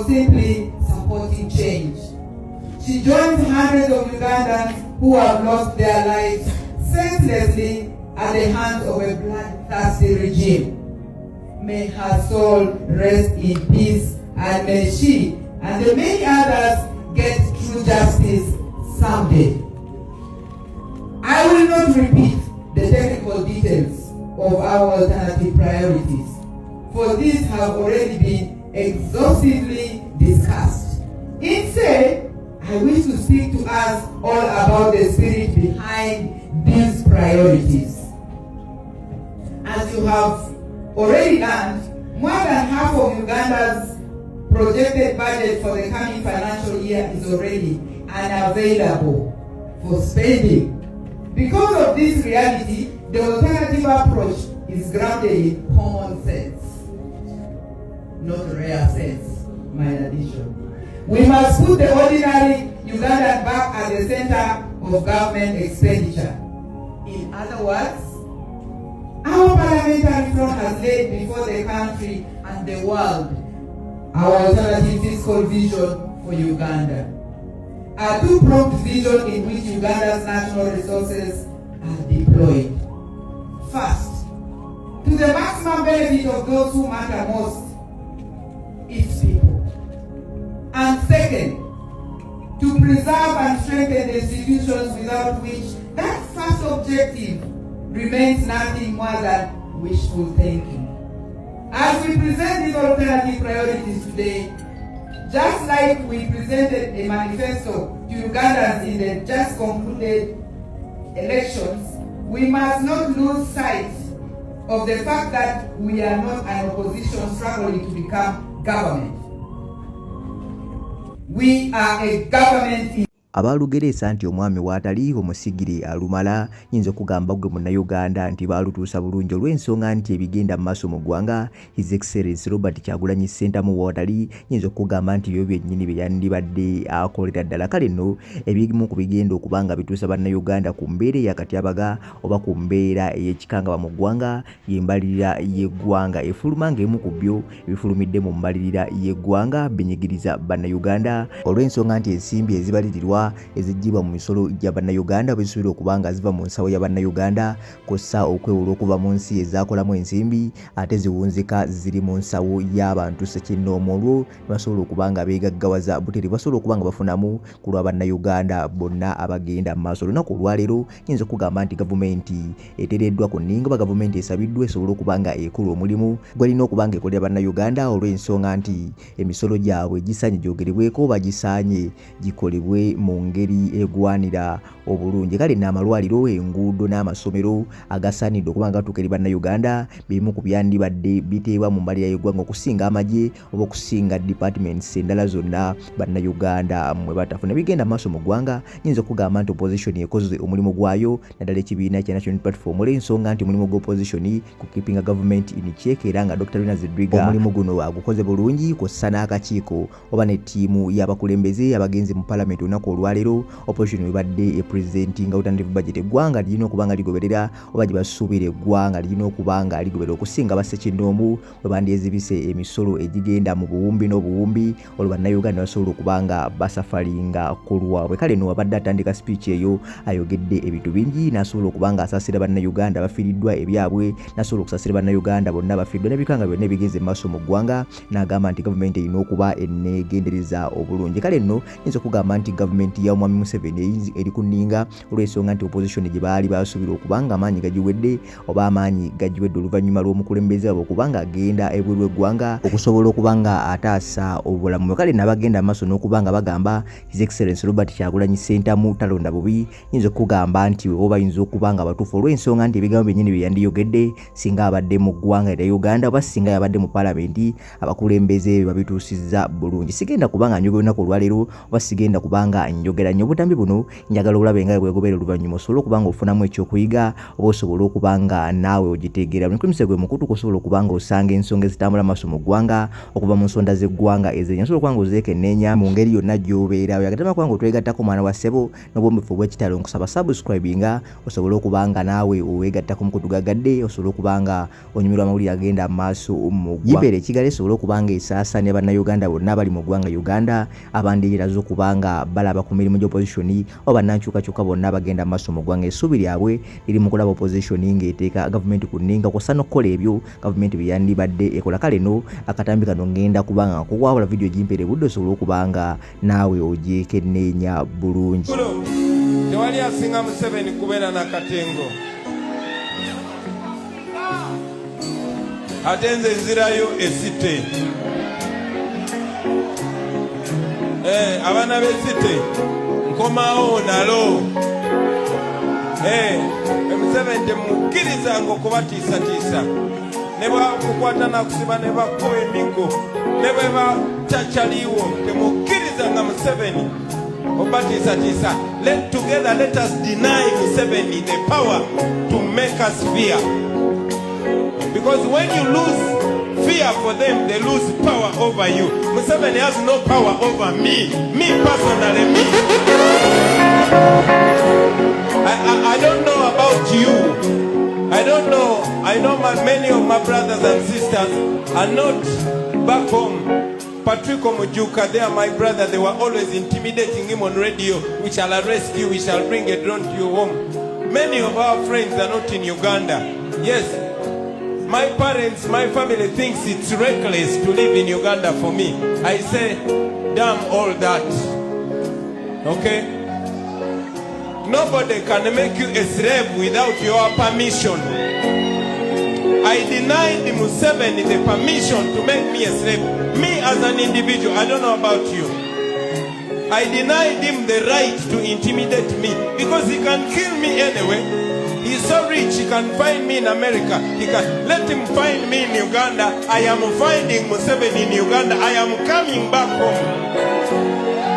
or simply supporting change. She joins hundreds of Ugandans who have lost their lives senselessly at the hands of a bloodthirsty regime. May her soul rest in peace, and may she and the many others get true justice someday. I will not repeat the technical details of our alternative priorities, for these have already been exhaustively discussed. Instead, I wish to speak to us all about the spirit behind these priorities. As you have already learned, more than half of Uganda's projected budget for the coming financial year is already unavailable for spending. Because of this reality, the alternative approach is grounded in common sense, not rare sense, my addition. We must put the ordinary Ugandan back at the center of government expenditure. In other words, our parliamentary front has laid before the country and the world our alternative fiscal vision for Uganda. A two-pronged vision in which Uganda's natural resources are deployed. First, to the maximum benefit of those who matter most, its people. And second, to preserve and strengthen the institutions without which that first objective remains nothing more than wishful thinking. As we present these alternative priorities today, just like we presented a manifesto to Ugandans in the just concluded elections, we must not lose sight of the fact that we are not an opposition struggling to become government. We are a government. Abalugeresa nti omwami waatali omusigire alumala yinza okugamba gwe munnayuganda nti baalutuusa bulungi olw'ensonga nti ebigenda mu maaso mu ggwanga His Excellency Robert Kyagulanyi Ssentamu waatali yinza okugamba nti byo byennyini bye yandibadde akolera ddala. Kale nno ebimu ku bigenda okubanga bituusa bannayuganda ku mbeera ey'akatyabaga oba ku mbeera ey'ekikangaba mu ggwanga y'embalirira y'eggwanga efuluma ng'emu ku byo ebifulumidde mu mbalirira y'eggwanga binyigiriza bannayuganda olw'ensonga nti ensimbi ezibalirirwa ezijjibwa mu misolo gya bannayuganda bwezisobola okubanga ziva mu nsawo ya bannayuganda kossa okwewula okuva mu nsi ezakolamu ensimbi ate ziwunzika ziri mu nsawo y'abantu ssekinnoomu olwo basobola okubanga beegaggawaza buteri basobola okubanga bafunamu ku lwa bannayuganda bonna abagenda mu maaso. Olunaku olwaleero nyinza okugamba nti gavumenti eteereddwa ku nninga oba gavumenti esabiddwa esobole okubanga ekola omulimu gwalina okubanga ekolera bannayuganda olw'ensonga nti emisolo gyabwe gisaanye gyogerebweko oba gisaanye gikolebwe mu ngeri egwanira obulungi. Kale n'amalwaliro, enguudo n'amasomero agasaanidde okubanga gatuuka eri bannayuganda bimu ku byandibadde biteebwa mu mbalira y'eggwanga okusinga amagye oba okusinga departments endala zonna bannayuganda mwe batafuna bigenda maaso mu ggwanga. Nyinza okugamba nti opposition ekoze omulimu gwayo naddala ekibiina kya National Platform olw'ensonga nti omulimu gw'opposition ku keeping government in check era nga Dr. Rinah Zedrigar omulimu guno agukoze bulungi kw'ossa n'akakiiko oba n'ettiimu y'abakulembeze abagenzi mu parliament olunaku olwaleero opposition ebadde epresentinga alternative budget eggwanga lirina okubanga ligoberera oba gye basuubira eggwanga lirina okubanga ligoberera okusinga bassekinnoomu bwe bandyezibise emisolo egigenda mu buwumbi n'obuwumbi olwo bannayuganda basobola okubanga basafalinga ku lwabwe. Kale no wabadde atandika speech eyo ayogedde ebintu bingi n'asobola okubanga asaasira bannayuganda bafiiriddwa ebyabwe n'asobola okusaasira bannayuganda bonna bafiiriddwa n'ebikanga byonna ebigenze mu maaso mu ggwanga n'agamba nti gavumenti erina okuba eneegendereza obulungi. Kale nno nyinza okugamba nti gavumenti ya omwami Museveni eri ku nninga olw'ensonga nti opposition gye baali basuubira okubanga amaanyi gagiwedde oba amaanyi gagiwedde oluvannyuma lw'omukulembeze wabwe okubanga agenda ebweru w'eggwanga okusobola okubanga ataasa obulamu bwe. Kale n'abagenda mu maaso n'okubanga bagamba His Excellency Robert Kyagulanyi Ssentamu talonda bubi. Nyinza okugamba nti oba bayinza okubanga batuufu olw'ensonga nti ebigambo byennyini bye yandiyogedde singa abadde mu ggwanga erya Uganda oba singa yabadde mu palamenti abakulembeze babituusizza bulungi. Sigenda kubanga njogera olunaku olwaleero oba sigenda kubanga njogera nnyo obutambi buno njagala olabe nga bwegobeera oluvannyuma osobola okuba nga ofunamu ekyokuyiga oba osobola okuba nga naawe ogitegeera mukumise gwe mukutu osobola okuba nga osanga ensonga ezitambula maaso mu ggwanga okuva mu nsonda z'eggwanga ezenya osobola okuba nga ozeekenneenya mu ngeri yonna gy'obeera oyagatama kuba nga otwegattako mwana wa ssebo n'obwombefu obw'ekitalo nkusaba subscribinga osobola okuba nga naawe oweegattako mukutu gagadde osobola okuba nga onyumirwa amawulire agenda maaso mu ggwanga yibeera ekigala esobola okuba nga esaasaanya bannayuganda bonna abali mu ggwanga Uganda abandiiraza okuba nga balaba ku mirimu gy'opposition oba bannankyukakyuka bonna abagenda maaso mu ggwanga essuubi lyabwe liri mu kulaba opposition ng'eteeka gavumenti ku nninga kw'ossa n'okukola ebyo gavumenti bye yandibadde ekola kale no akatambi kano ngenda kuba nga kukwawula vidiyo gimpeere budde osobola okuba nga naawe ogyekenneenya bulungi tewali asinga Museveni kubeera n'akatengo ate nze nzirayo esite abaana b'esite nkomawo nalo Museveni temukkirizanga okubatiisatiisa ne bwakukwata nakusiba ne bakuba emigo ne bwe batakyaliwo temukkirizanga Museveni obatiisatiisa. Together let us deny Museveni the power to make us fear, because when you lose fear for them they lose power over you. Museveni has no power over me personally, me. I don't know about you. I don't know. I know many of my brothers and sisters are not back home. Patrick Omujuka, they are my brother. They were always intimidating him on radio. We shall arrest you. We shall bring a drone to your home. Many of our friends are not in Uganda. Yes, my parents, my family thinks it's reckless to live in Uganda for me. I say, damn all that. Okay? Nobody can make you a slave without your permission. I denied Museveni the permission to make me a slave. Me as an individual, I don't know about you. I denied him the right to intimidate me because he can kill me anyway. He's so rich, he can find me in America. He can let him find me in Uganda. I am finding Museveni in Uganda. I am coming back home.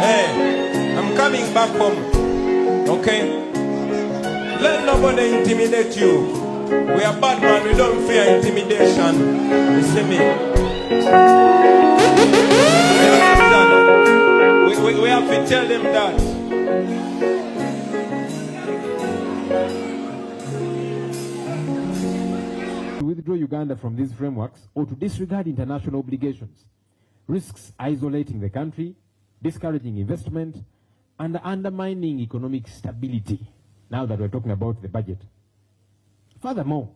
Hey, I'm coming back home. Okay? Let nobody intimidate you. We are bad man, we don't fear intimidation. You see me? We have to tell them that. To withdraw Uganda from these frameworks or to disregard international obligations risks isolating the country, discouraging investment, and undermining economic stability, now that we're talking about the budget. Furthermore,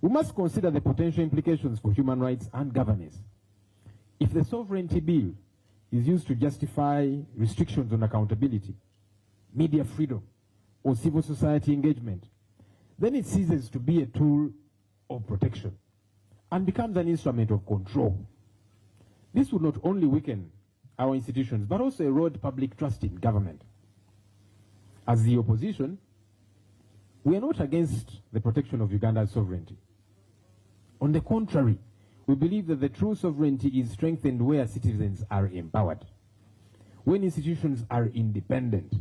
we must consider the potential implications for human rights and governance. If the sovereignty bill is used to justify restrictions on accountability, media freedom, or civil society engagement, then it ceases to be a tool of protection and becomes an instrument of control. This would not only weaken our institutions, but also erode public trust in government. As the opposition, we are not against the protection of Uganda's sovereignty. On the contrary, we believe that the true sovereignty is strengthened where citizens are empowered, when institutions are independent,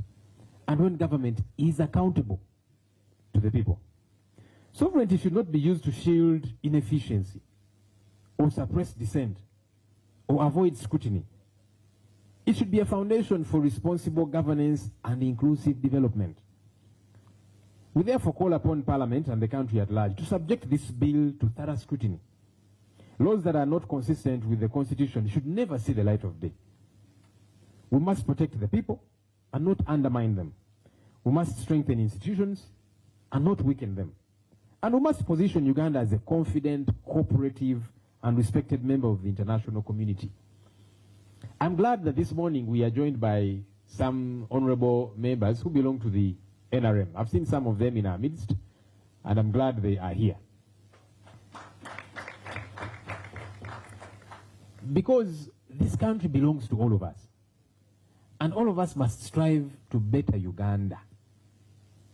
and when government is accountable to the people. Sovereignty should not be used to shield inefficiency, or suppress dissent, or avoid scrutiny. It should be a foundation for responsible governance and inclusive development. We therefore call upon Parliament and the country at large to subject this bill to thorough scrutiny. Laws that are not consistent with the Constitution should never see the light of day. We must protect the people and not undermine them. We must strengthen institutions and not weaken them. And we must position Uganda as a confident, cooperative, and respected member of the international community. I'm glad that this morning we are joined by some honorable members who belong to the NRM. I've seen some of them in our midst, and I'm glad they are here. Because this country belongs to all of us, and all of us must strive to better Uganda.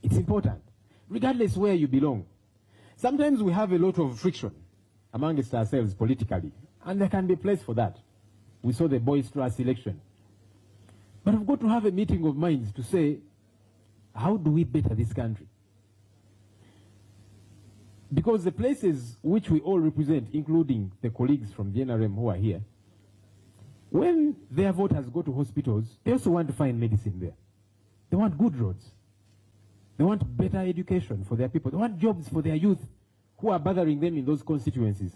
It's important, regardless where you belong. Sometimes we have a lot of friction amongst ourselves politically, and there can be a place for that. We saw the boisterous election. But we've got to have a meeting of minds to say, how do we better this country? Because the places which we all represent, including the colleagues from the NRM who are here, when their voters go to hospitals, they also want to find medicine there. They want good roads. They want better education for their people. They want jobs for their youth who are bothering them in those constituencies.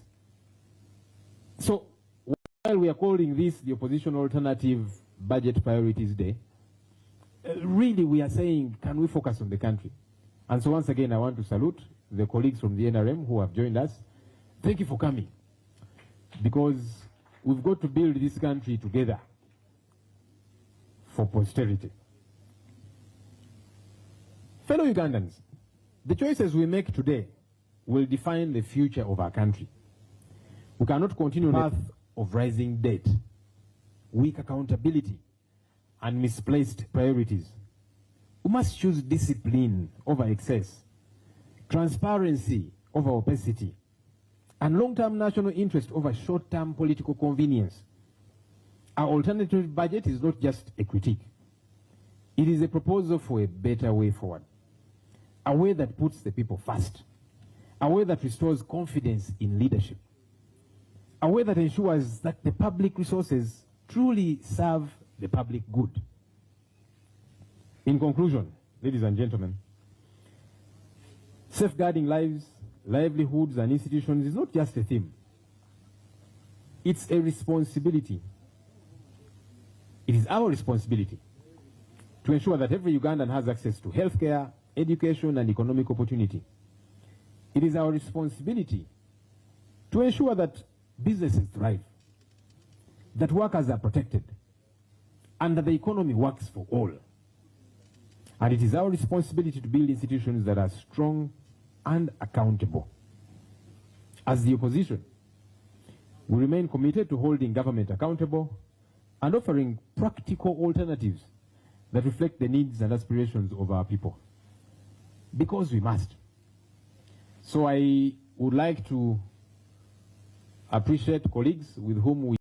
So while we are calling this the Opposition Alternative Budget Priorities Day, really we are saying, can we focus on the country? And so once again, I want to salute the colleagues from the NRM who have joined us. Thank you for coming, because we've got to build this country together for posterity. Fellow Ugandans, the choices we make today will define the future of our country. We cannot continue on the path of rising debt, weak accountability, and misplaced priorities. We must choose discipline over excess, transparency over opacity, and long-term national interest over short-term political convenience. Our alternative budget is not just a critique. It is a proposal for a better way forward, a way that puts the people first, a way that restores confidence in leadership, a way that ensures that the public resources truly serve the public good. In conclusion, ladies and gentlemen, safeguarding lives, livelihoods, and institutions is not just a theme. It's a responsibility. It is our responsibility to ensure that every Ugandan has access to healthcare, education, and economic opportunity. It is our responsibility to ensure that businesses thrive, that workers are protected, and that the economy works for all. And it is our responsibility to build institutions that are strong and accountable. As the opposition, we remain committed to holding government accountable and offering practical alternatives that reflect the needs and aspirations of our people. Because we must. So I would like to appreciate colleagues with whom we